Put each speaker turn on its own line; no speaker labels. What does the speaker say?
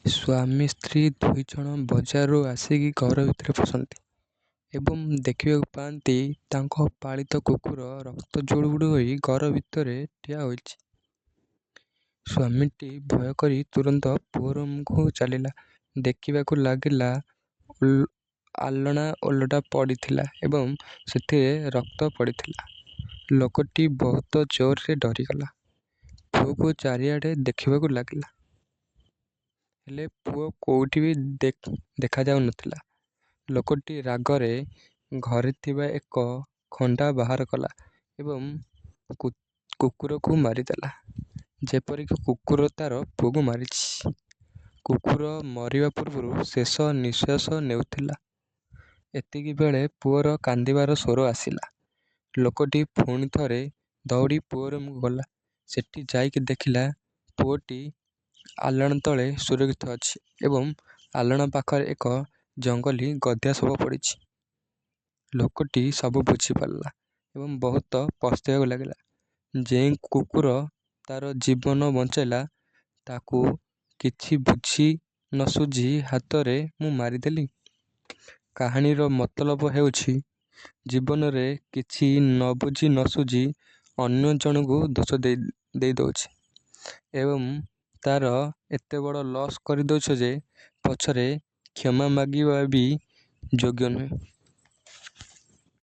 ସ୍ୱାମୀ ସ୍ତ୍ରୀ ଦୁଇଜଣ ବଜାରରୁ ଆସିକି ଘର ଭିତରେ ପଶନ୍ତି ଏବଂ ଦେଖିବାକୁ ପାଆନ୍ତି ତାଙ୍କ ପାଳିତ କୁକୁର ରକ୍ତ ଜୁଡ଼ୁବୁଡ଼ୁ ହୋଇ ଘର ଭିତରେ ଠିଆ ହୋଇଛି। ସ୍ୱାମୀଟି ଭୟ କରି ତୁରନ୍ତ ପୁଅ ରୁମକୁ ଚାଲିଲା। ଦେଖିବାକୁ ଲାଗିଲା ଆଲଣା ଓଲଟା ପଡ଼ିଥିଲା ଏବଂ ସେଥିରେ ରକ୍ତ ପଡ଼ିଥିଲା। ଲୋକଟି ବହୁତ ଜୋରରେ ଡରିଗଲା। ପୁଅକୁ ଚାରିଆଡ଼େ ଦେଖିବାକୁ ଲାଗିଲା, ହେଲେ ପୁଅ କେଉଁଠି ବି ଦେଖାଯାଉନଥିଲା। ଲୋକଟି ରାଗରେ ଘରେ ଥିବା ଏକ ଖଣ୍ଡା ବାହାର କଲା ଏବଂ କୁକୁରକୁ ମାରିଦେଲା, ଯେପରିକି କୁକୁର ତା'ର ପୁଅକୁ ମାରିଛି। କୁକୁର ମରିବା ପୂର୍ବରୁ ଶେଷ ନିଶ୍ୱାସ ନେଉଥିଲା। ଏତିକି ବେଳେ ପୁଅର କାନ୍ଦିବାର ସ୍ୱର ଆସିଲା। ଲୋକଟି ପୁଣି ଥରେ ଦୌଡ଼ି ପୁଅ ରୁମକୁ ଗଲା। ସେଠି ଯାଇକି ଦେଖିଲା ପୁଅଟି ଆଲଣା ତଳେ ସୁରକ୍ଷିତ ଅଛି ଏବଂ ଆଲଣା ପାଖରେ ଏକ ଜଙ୍ଗଲୀ ଗଧିଆ ଶବ ପଡ଼ିଛି। ଲୋକଟି ସବୁ ବୁଝିପାରିଲା ଏବଂ ବହୁତ ପସ୍ତାଇବାକୁ ଲାଗିଲା। ଯେଉଁ କୁକୁର ତା'ର ଜୀବନ ବଞ୍ଚାଇଲା, ତାକୁ କିଛି ବୁଝି ନ ସୁଝି ହାତରେ ମୁଁ ମାରିଦେଲି। କାହାଣୀର ମତଲବ ହେଉଛି, ଜୀବନରେ କିଛି ନ ବୁଝି ନ ସୁଝି ଅନ୍ୟ ଜଣଙ୍କୁ ଦୋଷ ଦେଇଦେଉଛେ ଏବଂ ତା'ର ଏତେ ବଡ଼ ଲସ୍ କରିଦେଉଛେ ଯେ ପଛରେ କ୍ଷମା ମାଗିବା ବି ଯୋଗ୍ୟ ନୁହେଁ।